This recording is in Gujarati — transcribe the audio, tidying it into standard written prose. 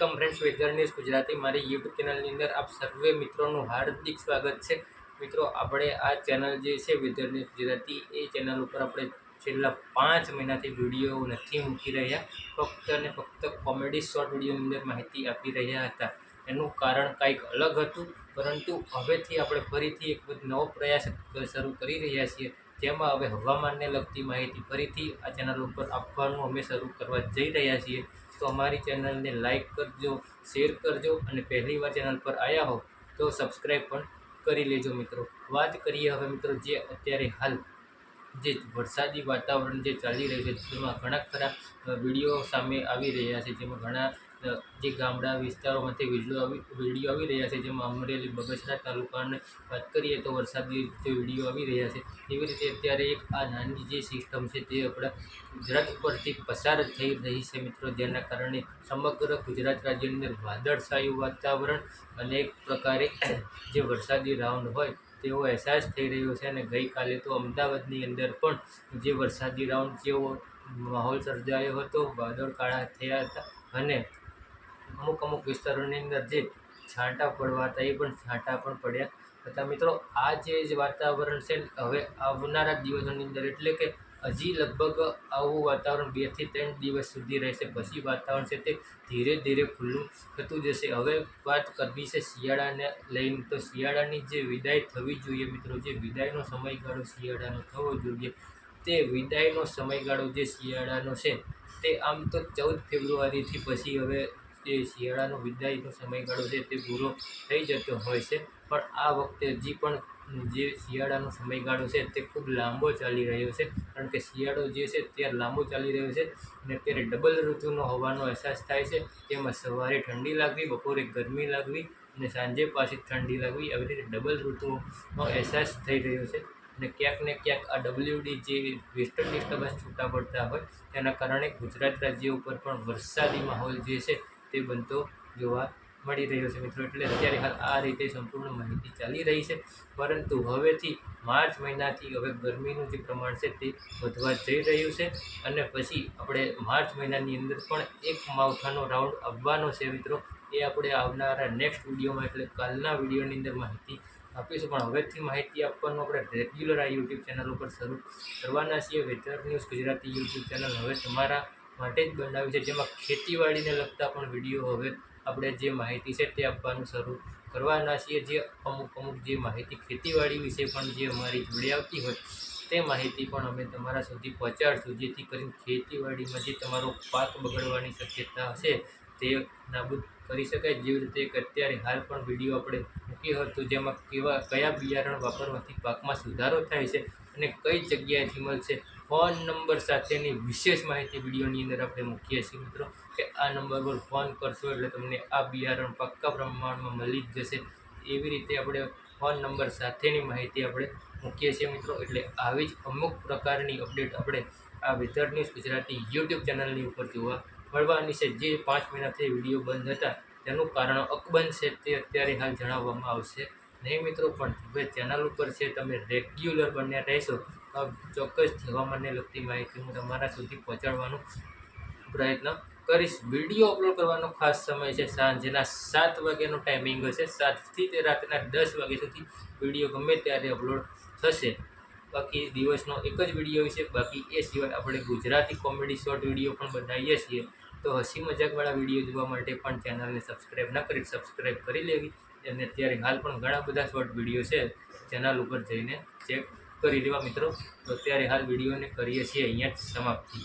Welcome friends, weather news Gujarati મારી યુટ્યુબ ચેનલની અંદર આપ સર્વે મિત્રોનું હાર્દિક સ્વાગત છે। મિત્રો, આપણે આ ચેનલ જે છે વેધર ન્યૂઝ ગુજરાતી, એ ચેનલ ઉપર આપણે છેલ્લા 5 મહિનાથી વિડીયો નથી મૂકી રહ્યા। ફક્ત અને ફક્ત કોમેડી શોર્ટ વિડીયોની અંદર માહિતી આપી રહ્યા હતા। એનું કારણ કંઈક અલગ હતું, પરંતુ હવેથી આપણે ફરીથી એક નવો પ્રયાસ શરૂ કરી રહ્યા છીએ, જેમાં હવે હવામાનને લગતી માહિતી ફરીથી આ ચેનલ ઉપર આપવાનું અમે શરૂ કરવા જઈ રહ્યા છીએ। તો અમારી ચેનલને લાઈક કરજો, શેર કરજો અને પહેલીવાર ચેનલ પર આવ્યા હો તો સબસ્ક્રાઈબ પણ કરી લેજો। મિત્રો, વાત કરીએ હવે મિત્રો, જે અત્યારે હાલ જે વરસાદી વાતાવરણ જે ચાલી રહ્યું છે, જેમાં ઘણા ખરા વિડીયો સામે આવી રહ્યા છે, જેમાં ઘણા જે ગામડા વિસ્તારોમાંથી વિડીયો આવી રહ્યા છે, જેમાં અમરેલી બગસરા તાલુકાને વાત કરીએ તો વરસાદી જે વિડીયો આવી રહ્યા છે, એવી રીતે અત્યારે એક આ નાની જે સિસ્ટમ છે તે આપણા ગુજરાત ઉપરથી પસાર થઈ રહી છે મિત્રો, જેના કારણે સમગ્ર ગુજરાત રાજ્યની અંદર વાદળછાયું વાતાવરણ અને એક પ્રકારે જે વરસાદી રાઉન્ડ હોય તેવો અહેસાસ થઈ રહ્યો છે। અને ગઈકાલે તો અમદાવાદની અંદર પણ જે વરસાદી રાઉન્ડ જેવો માહોલ સર્જાયો હતો, વાદળ કાળા થયા હતા અને અમુક વિસ્તારોની અંદર જે છાંટા પડવા હતા એ પણ છાંટા પણ પડ્યા હતા। મિત્રો, આ જે વાતાવરણ છે હવે આવનારા દિવસોની અંદર, એટલે કે હજી લગભગ આવું વાતાવરણ 2 થી 3 દિવસ સુધી રહેશે, પછી વાતાવરણ છે તે ધીરે ધીરે ખુલ્લું થતું જશે। હવે વાત કરવી છે શિયાળાને લઈને, તો શિયાળાની જે વિદાય થવી જોઈએ મિત્રો, જે વિદાયનો સમયગાળો શિયાળાનો થવો જોઈએ, તે વિદાયનો સમયગાળો જે શિયાળાનો છે તે આમ તો 14 ફેબ્રુઆરીથી પછી હવે જે શિયાળાનો વિદાયનો સમયગાળો છે તે પૂરો થઈ જતો હોય છે, પણ આ વખતે હજી પણ જે શિયાળાનો સમયગાળો છે તે ખૂબ લાંબો ચાલી રહ્યો છે, કારણ કે શિયાળો જે છે તે લાંબો ચાલી રહ્યો છે અને અત્યારે ડબલ ઋતુનો હોવાનો અહેસાસ થાય છે। તેમાં સવારે ઠંડી લાગવી, બપોરે ગરમી લાગવી અને સાંજે પાછી ઠંડી લાગવી, આવી રીતે ડબલ ઋતુનો અહેસાસ થઈ રહ્યો છે। અને ક્યાંક ને ક્યાંક આ WD જે વેસ્ટર્ન ડિસ્ટર્બન્સ છૂટા પડતા હોય તેના કારણે ગુજરાત રાજ્ય ઉપર પણ વરસાદી માહોલ જે છે તે બનતો જોવા મળી રહ્યો છે મિત્રો। એટલે અત્યારે હાલ આ રીતે સંપૂર્ણ માહિતી ચાલી રહી છે, પરંતુ હવેથી માર્ચ મહિનાથી હવે ગરમીનું જે પ્રમાણ છે તે વધવા જઈ રહ્યું છે અને પછી આપણે માર્ચ મહિનાની અંદર પણ એક માવઠાનો રાઉન્ડ આવવાનો છે મિત્રો। એ આપણે આવનારા નેક્સ્ટ વિડીયોમાં, એટલે કાલના વિડીયોની અંદર માહિતી આપીશું, પણ હવેથી માહિતી આપવાનું આપણે રેગ્યુલર આ યુટ્યુબ ચેનલ ઉપર શરૂ કરવાના છીએ। Weather news Gujarati YouTube channel હવે તમારા માટે જ બનાવી છે, જેમાં ખેતીવાડીને લગતા પણ વિડીયો હવે આપણે જે માહિતી છે તે આપવાનું શરૂ કરવાના છીએ। જે અમુક જે માહિતી ખેતીવાડી વિશે પણ જે અમારી જોડે આવતી હોય તે માહિતી પણ અમે તમારા સુધી પહોંચાડશું, જેથી કરીને ખેતીવાડીમાં જે તમારો પાક બગડવાની શક્યતા હશે તે નાબૂદ કરી શકાય। જેવી રીતે એક અત્યારે હાલ પણ વિડીયો આપણે મૂક્યો હતો, જેમાં કયા બિયારણ વાપરવાથી પાકમાં સુધારો થાય છે અને કઈ જગ્યાએથી મળશે, ફોન નંબર સાથેની વિશેષ માહિતી વિડીયોની અંદર આપણે મૂકીએ છીએ મિત્રો, કે આ નંબર પર ફોન કરશો એટલે તમને આ બિયારણ પાક્કા પ્રમાણમાં મળી જ જશે। એવી રીતે આપણે ફોન નંબર સાથેની માહિતી આપણે મૂકીએ છીએ મિત્રો। એટલે આવી જ અમુક પ્રકારની અપડેટ આપણે આ વેધર ન્યૂઝ ગુજરાતી યુટ્યુબ ચેનલની ઉપર જોવા મળવાની છે। જે 5 મહિનાથી વિડીયો બંધ હતા તેનું કારણ અકબંધ છે તે અત્યારે હાલ જણાવવામાં આવશે નહીં મિત્રો, પણ હવે ચેનલ ઉપર છે તમે રેગ્યુલર બન્યા રહેશો તો ચોક્કસ હવામાનને લગતી માહિતી હું તમારા સુધી પહોંચાડવાનો પ્રયત્ન કરીશ। વિડીયો અપલોડ કરવાનો ખાસ સમય છે સાંજના 7 વાગ્યાનો ટાઈમિંગ હશે, 7 થી તે રાતના 10 વાગ્યા સુધી વિડીયો ગમે ત્યારે અપલોડ થશે। બાકી દિવસનો એક જ વિડીયો છે, બાકી એ સિવાય આપણે ગુજરાતી કોમેડી શોર્ટ વિડીયો પણ બનાવીએ છીએ, તો હસી મજાકવાળા વિડીયો જોવા માટે પણ ચેનલને સબસ્ક્રાઈબ ના કરી સબસ્ક્રાઈબ કરી લેવી। અને અત્યારે હાલ પણ ઘણા બધા શોર્ટ વિડીયો છે, ચેનલ ઉપર જઈને ચેક કરી લેવા મિત્રો। તો અત્યારે હાલ વિડીયોને કરીએ છીએ અહીંયા જ સમાપ્તિ।